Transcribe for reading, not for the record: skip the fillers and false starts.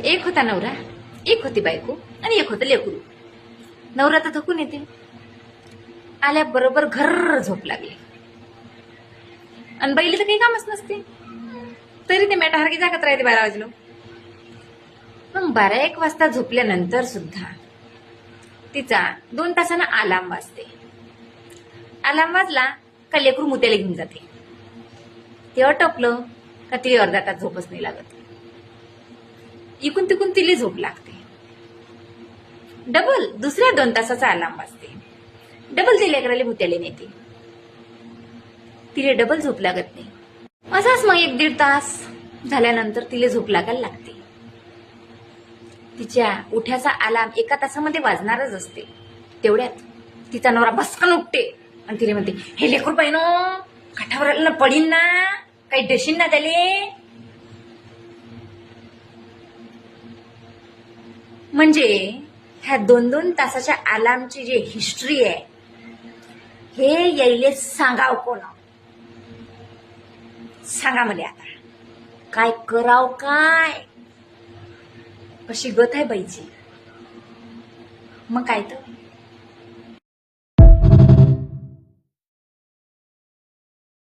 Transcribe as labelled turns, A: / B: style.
A: एक होता नवरा, एक होती बायको आणि एक होतं लेकरू. नवरा तर थकून येते, आल्याबरोबर घर झोप लागली आणि बैली तर काही कामच नसते, तरी ते मेटासारखी जागत राहते 12 वाजलो. मग 12-1 वाजता झोपल्यानंतर सुद्धा तिचा 2 तासानं अलार्म वाजते. अलार्म वाजला का लेकरू मुत्याला घेऊन जाते. ते अटपलं का तिला अर्धा तास झोपच नाही लागत. इकून तिकून तिला झोप लागते. डबल दुसऱ्या 2 तासाचा अलार्म वाजते. डबल ते लेकराला मुत्याला नेते. तिला डबल झोप लागत नाही. असाच मग 1-1.5 तास झाल्यानंतर तिला झोप लागायला लागते. तिच्या उठ्याचा अलार्म 1 तासामध्ये वाजणारच असते. तेवढ्यात तिचा नवरा भस्कन उठते आणि तिला म्हणते, हे लेकरू पाहिनो काठावर पडीन ना, काही डशीन ना त्याले. म्हणजे ह्या 2-2 तासाच्या अलार्मची जी हिस्ट्री आहे, हे यायले सांगाव कोण? सांगा मला आता काय कराव? काय कशी गत आहे बाईची? मग काय तर